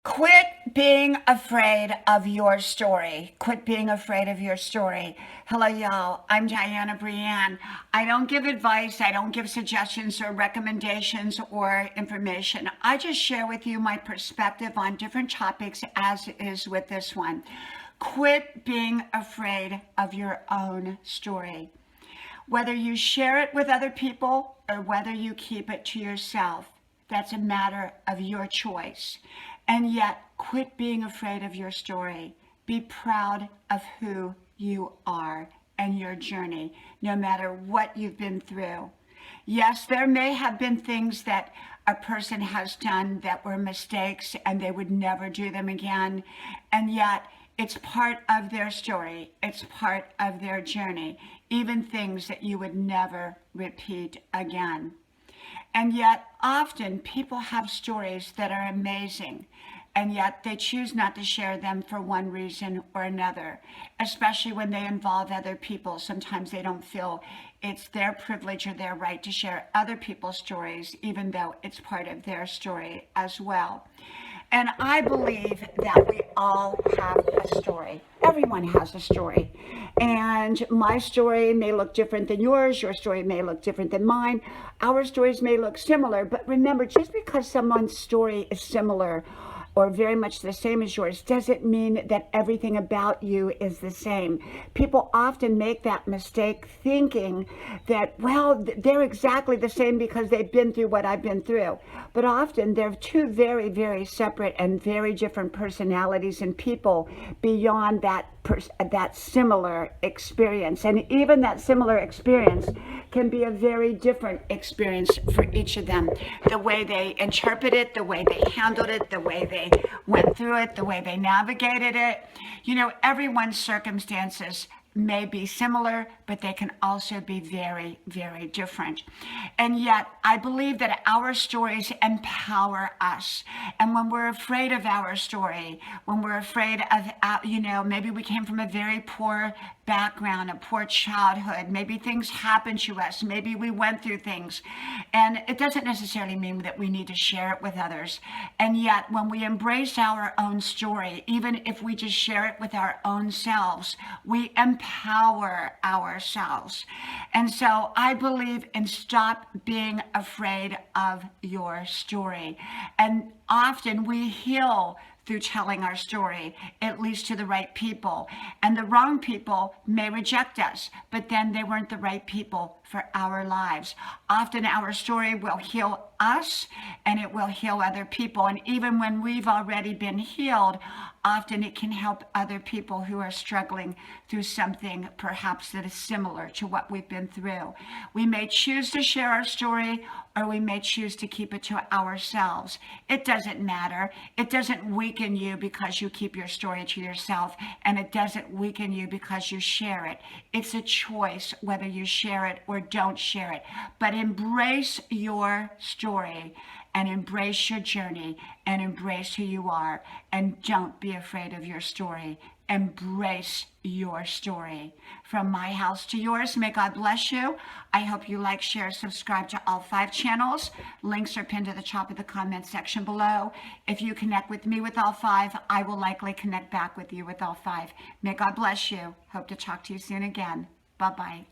Quit being afraid of your story. Quit being afraid of your story. Hello, y'all. I'm Dianna, Brianne. I don't give advice. I don't give suggestions or recommendations or information. I just share with you my perspective on different topics, as is with this one. Quit being afraid of your own story. Whether you share it with other people or whether you keep it to yourself, that's a matter of your choice. And yet, quit being afraid of your story. Be proud of who you are and your journey, no matter what you've been through. Yes, there may have been things that a person has done that were mistakes and they would never do them again. And yet, it's part of their story. It's part of their journey, even things that you would never repeat again. And yet, often people have stories that are amazing, and yet they choose not to share them for one reason or another, especially when they involve other people. Sometimes they don't feel it's their privilege or their right to share other people's stories, even though it's part of their story as well. And I believe that we all have a story. Everyone has a story. And my story may look different than yours. Your story may look different than mine. Our stories may look similar. But remember, just because someone's story is similar or very much the same as yours doesn't mean that everything about you is the same. People often make that mistake thinking that, well, they're exactly the same because they've been through what I've been through. But often they're two very, very separate and very different personalities and people beyond that similar experience. And even that similar experience can be a very different experience for each of them. The way they interpret it, the way they handled it, the way they went through it, the way they navigated it. You know, everyone's circumstances may be similar, but they can also be very, very different. And yet, I believe that our stories empower us. And when we're afraid of our story, when we're afraid of, maybe we came from a very poor background, a poor childhood, maybe things happened to us, maybe we went through things, and it doesn't necessarily mean that we need to share it with others. And yet, when we embrace our own story, even if we just share it with our own selves, we empower ourselves. And so I believe in stop being afraid of your story. And often we heal through telling our story, at least to the right people. And the wrong people may reject us, but then they weren't the right people for our lives. Often our story will heal us and it will heal other people. And even when we've already been healed, often it can help other people who are struggling through something perhaps that is similar to what we've been through. We may choose to share our story or we may choose to keep it to ourselves. It doesn't matter. It doesn't weaken you because you keep your story to yourself, and it doesn't weaken you because you share it. It's a choice whether you share it or don't share it. But embrace your story and embrace your journey and embrace who you are, and don't be afraid of your story. Embrace your story. From my house to yours, may God bless you. I hope you like, share, subscribe to all 5 channels. Links are pinned to the top of the comment section below. If you connect with me with all 5, I will likely connect back with you with all 5. May God bless you. Hope to talk to you soon again. Bye-bye.